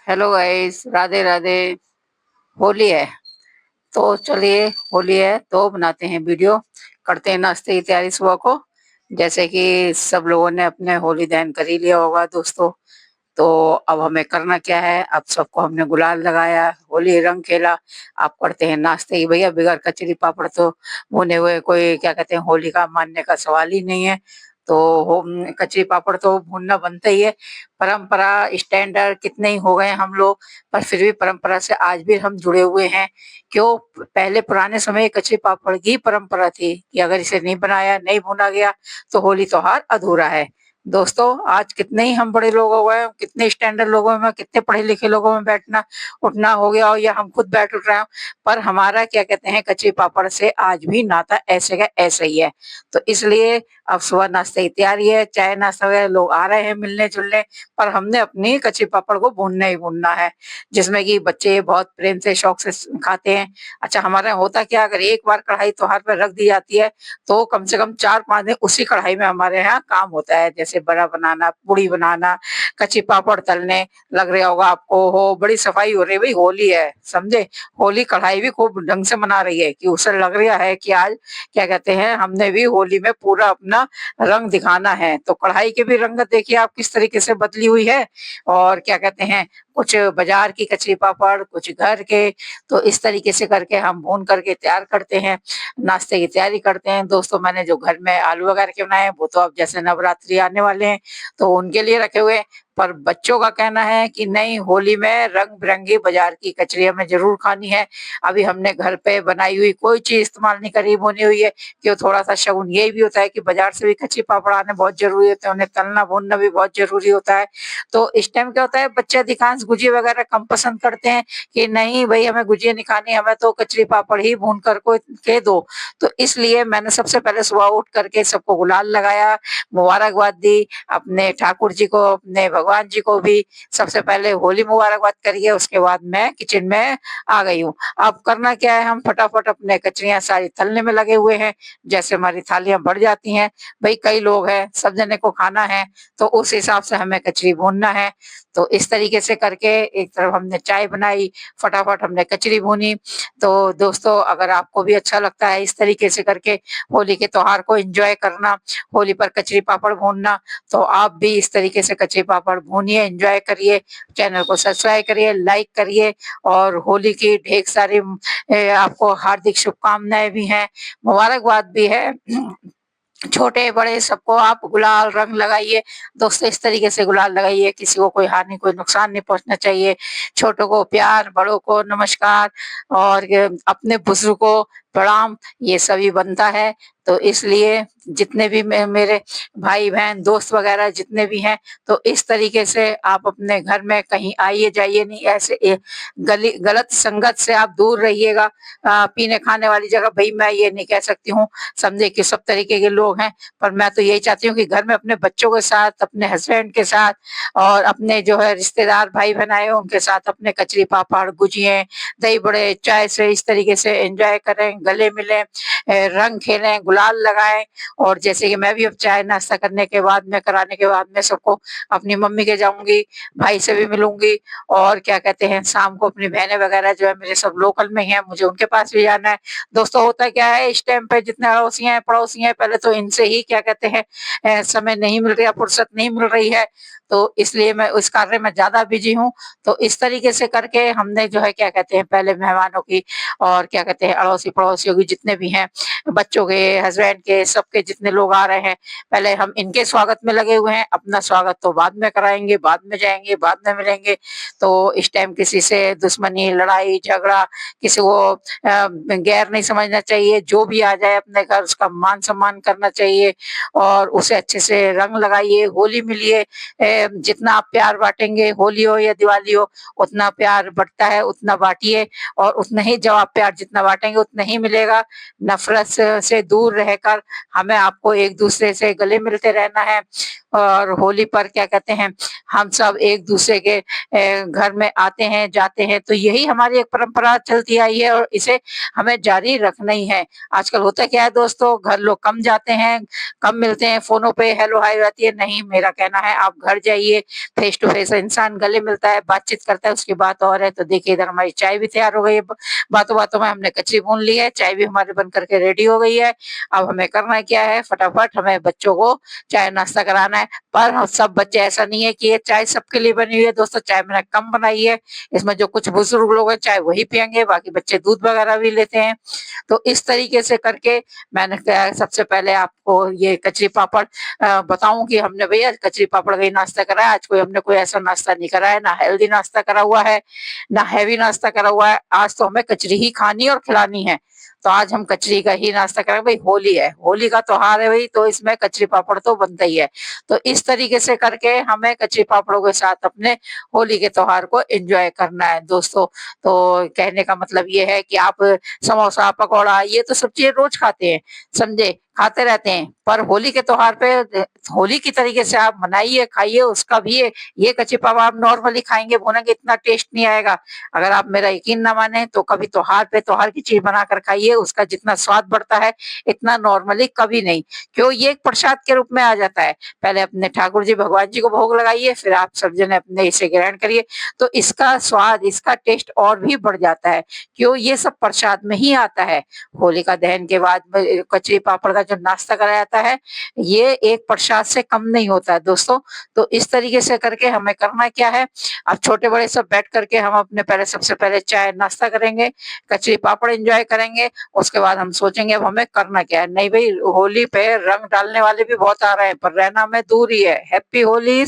Hello guys, Radhe Radhe. Holi है तो चलिए, होली है तो बनाते हैं वीडियो, करते हैं नाश्ते की तैयारी सुबह को। जैसे कि सब लोगों ने अपने होली दहन कर ही लिया होगा दोस्तों। तो अब हमें करना क्या है, अब सबको हमने गुलाल लगाया, होली रंग खेला। आप करते हैं नाश्ते की, भैया बिगड़ कचरी पापड़ तो भुने हुए कोई क्या कहते हैं होली का मानने का सवाल ही नहीं है। तो कचरी पापड़ तो भूनना बनता ही है। परंपरा स्टैंडर्ड कितने ही हो गए हम लोग, पर फिर भी परंपरा से आज भी हम जुड़े हुए हैं। क्यों? पहले पुराने समय कच्चे पापड़ की परंपरा थी कि अगर इसे नहीं बनाया, नहीं भुना गया तो होली त्योहार अधूरा है। दोस्तों, आज कितने ही हम बड़े लोग हो गए, कितने स्टैंडर्ड लोगों में, कितने पढ़े लिखे लोगों में बैठना उठना हो गया हो, या हम खुद बैठ उठ रहे हो, पर हमारा क्या कहते हैं कच्चे पापड़ से आज भी नाता ऐसे का ऐसे ही है। तो इसलिए अब सुबह नाश्ते की तैयारी है, चाय नाश्ता वगैरह लोग आ रहे हैं मिलने जुलने, पर हमने अपनी कच्चे पापड़ को भूनना ही भूनना है, जिसमें कि बच्चे बहुत प्रेम से शौक से खाते हैं। अच्छा, हमारे यहाँ होता क्या, अगर एक बार कढ़ाई त्योहार पर रख दी जाती है तो कम से कम 4-5 दिन उसी कढ़ाई में हमारे यहाँ काम होता है, जैसे बड़ा बनाना, पूड़ी बनाना, कच्चे पापड़ तलने। लग रहा होगा आपको हो बड़ी सफाई हो रही है, भाई होली है समझे। होली कढ़ाई भी खूब ढंग से मना रही है कि उसे लग रहा है कि आज क्या कहते हैं हमने भी होली में पूरा अपना रंग दिखाना है। तो कढ़ाई के भी रंगत देखिए आप किस तरीके से बदली हुई है। और क्या कहते हैं, कुछ बाजार की कचरी पापड़, कुछ घर के। तो इस तरीके से करके हम भून करके तैयार करते हैं, नाश्ते की तैयारी करते हैं। दोस्तों, मैंने जो घर में आलू वगैरह के बनाए हैं वो तो अब जैसे नवरात्रि आने वाले हैं तो उनके लिए रखे हुए हैं। पर बच्चों का कहना है कि नहीं, होली में रंग बिरंगी बाजार की कचरी हमें जरूर खानी है। अभी हमने घर पे बनाई हुई कोई चीज इस्तेमाल नहीं करी, भुनी हुई है। कि थोड़ा सा शगुन ये भी होता है कि बाजार से भी कच्ची पापड़ आने बहुत जरूरी होते हैं, उन्हें तलना भूनना भी बहुत जरूरी होता है। तो इस टाइम क्या होता है, बच्चे अधिकांश गुजिया वगैरह कम पसंद करते हैं कि नहीं भाई हमें गुजिया नहीं खानी, हमें तो कचरी पापड़ ही भून कर को के दो। तो इसलिए मैंने सबसे पहले सुबह उठ करके सबको गुलाल लगाया, मुबारकबाद दी, अपने ठाकुर जी को, अपने भगवान जी को भी सबसे पहले होली मुबारकबाद करिए। उसके बाद मैं किचन में आ गई हूँ। अब करना क्या है, हम फटाफट अपने कचरियां सारी तलने में लगे हुए हैं। जैसे हमारी थालियां बढ़ जाती हैं, भाई कई लोग हैं, सब जने को खाना है, तो उस हिसाब से हमें कचरी भूनना है। तो इस तरीके से करके एक तरफ हमने चाय बनाई, फटाफट हमने कचरी भूनी। तो दोस्तों, अगर आपको भी अच्छा लगता है इस तरीके से करके होली के त्योहार को एंजॉय करना, होली पर कचरी पापड़ भूनना, तो आप भी इस तरीके से कचरी पापड़ भूनिए, एंजॉय करिए। चैनल को सब्सक्राइब करिए, लाइक करिए। और होली की ढेर सारी आपको हार्दिक शुभकामनाएं भी हैं, मुबारकबाद भी है। छोटे बड़े सबको आप गुलाल रंग लगाइए। दोस्तों, इस तरीके से गुलाल लगाइए, किसी को कोई हानि कोई नुकसान नहीं पहुंचना चाहिए। छोटों को प्यार, बड़ों को नमस्कार, और अपने बुजुर्ग को प्रणाम, ये सभी बनता है। तो इसलिए जितने भी मेरे भाई बहन दोस्त वगैरह जितने भी हैं, तो इस तरीके से आप अपने घर में कहीं आइए जाइए नहीं, ऐसे गली गलत संगत से आप दूर रहिएगा। पीने खाने वाली जगह भाई मैं ये नहीं कह सकती हूँ, समझे कि सब तरीके के लोग हैं, पर मैं तो यही चाहती हूँ कि घर में अपने बच्चों के साथ, अपने हस्बैंड के साथ, और अपने जो है रिश्तेदार भाई बहन आए हो उनके साथ अपने कचरी पापड़, गुजिये, दही बड़े, चाय से इस तरीके से एंजॉय करें, गले मिलें, रंग खेलें, गुलाल लगाएं। और जैसे कि मैं भी अब चाय नाश्ता करने के बाद में, कराने के बाद में सबको अपनी मम्मी के जाऊंगी, भाई से भी मिलूंगी। और क्या कहते हैं, शाम को अपनी बहनें वगैरह जो है मेरे सब लोकल में ही हैं, मुझे उनके पास भी जाना है। दोस्तों, होता क्या है इस टाइम पे, जितने अड़ोसी हैं पड़ोसी हैं, पहले तो इनसे ही क्या कहते हैं समय नहीं मिल रहा, फुर्सत नहीं मिल रही है। तो इसलिए मैं उस कार्य में ज्यादा बिजी हूँ। तो इस तरीके से करके हमने जो है क्या कहते हैं पहले मेहमानों की, और क्या कहते हैं अड़ोसी पड़ोसियों की जितने भी हैं, बच्चों के, हस्बैंड के, सबके जितने लोग आ रहे हैं, पहले हम इनके स्वागत में लगे हुए हैं। अपना स्वागत तो बाद में कराएंगे, बाद में जाएंगे, बाद में मिलेंगे। तो इस टाइम किसी से दुश्मनी, लड़ाई झगड़ा, किसी को गैर नहीं समझना चाहिए। जो भी आ जाए अपने घर उसका मान सम्मान करना चाहिए, और उसे अच्छे से रंग लगाइए, होली मिलिए। जितना आप प्यार बांटेंगे, होली हो या दिवाली हो, उतना प्यार बढ़ता है, उतना बांटिए। और उतना ही जवाब प्यार जितना बांटेंगे उतना ही मिलेगा। नफरत से दूर रहकर हमें आपको एक दूसरे से गले मिलते रहना है। और होली पर क्या कहते हैं, हम सब एक दूसरे के घर में आते हैं जाते हैं, तो यही हमारी एक परंपरा चलती आई है और इसे हमें जारी रखना ही है। आजकल होता क्या है दोस्तों, घर लोग कम जाते हैं, कम मिलते हैं, फोनों पे हेलो हाय रहती है। नहीं, मेरा कहना है आप घर जाइए, फेस टू फेस इंसान गले मिलता है, बातचीत करता है, उसकी बात और है। तो देखिए इधर हमारी चाय भी तैयार हो गई है, बातों बातों में हमने कचरी भून ली है, चाय भी हमारे बन करके रेडी हो गई है। अब हमें करना क्या है, फटाफट हमें बच्चों को चाय नाश्ता कराना है। पर सब बच्चे, ऐसा नहीं है कि ये चाय सबके लिए बनी हुई है दोस्तों, चाय मैंने कम बनाई है। इसमें जो कुछ बुजुर्ग लोग हैं चाय वही पियेंगे, बाकी बच्चे दूध वगैरह भी लेते हैं। तो इस तरीके से करके मैंने सबसे पहले आपको ये कचरी पापड़ बताऊं कि हमने भैया कचरी पापड़ का ही नाश्ता करा है। आज हमने कोई ऐसा नाश्ता नहीं करा है, ना हेल्दी नाश्ता करा हुआ है, ना हैवी नाश्ता करा हुआ है। आज तो हमें कचरी ही खानी और खिलानी है। तो आज हम कचरी का ही नाश्ता करेंगे। भाई होली है, होली का त्योहार है भाई, तो इसमें कचरी पापड़ तो बनता ही है। तो इस तरीके से करके हमें कचरी पापड़ों के साथ अपने होली के त्योहार को एंजॉय करना है दोस्तों। तो कहने का मतलब ये है कि आप समोसा पकौड़ा ये तो सब चीजें रोज खाते हैं, समझे, खाते रहते हैं। पर होली के त्योहार पे होली की तरीके से आप मनाइए, खाइए उसका भी। ये कच्ची पावा आप नॉर्मली खाएंगे भुनेंगे इतना टेस्ट नहीं आएगा। अगर आप मेरा यकीन ना माने तो कभी त्योहार पे त्योहार की चीज बनाकर खाइए, उसका जितना स्वाद बढ़ता है इतना नॉर्मली कभी नहीं। क्यों, ये एक प्रसाद के रूप में आ जाता है। पहले अपने ठाकुर जी भगवान जी को भोग लगाइए, फिर आप सब जने अपने इसे ग्रहण करिए, तो इसका स्वाद इसका टेस्ट और भी बढ़ जाता है। क्यों, ये सब प्रसाद में ही आता है। होलिका दहन के बाद कचरी पापड़ का जो नाश्ता कराया जाता है, ये एक प्रसाद से कम नहीं होता है दोस्तों। तो इस तरीके से करके हमें करना क्या है, अब छोटे बड़े सब बैठ करके हम अपने पहले सबसे पहले चाय नाश्ता करेंगे, कचरी पापड़ एंजॉय करेंगे। उसके बाद हम सोचेंगे अब हमें करना क्या है। नहीं भाई, होली पे रंग डालने वाले भी बहुत आ रहे हैं, पर रहना हमें दूर ही है। हैप्पी होली।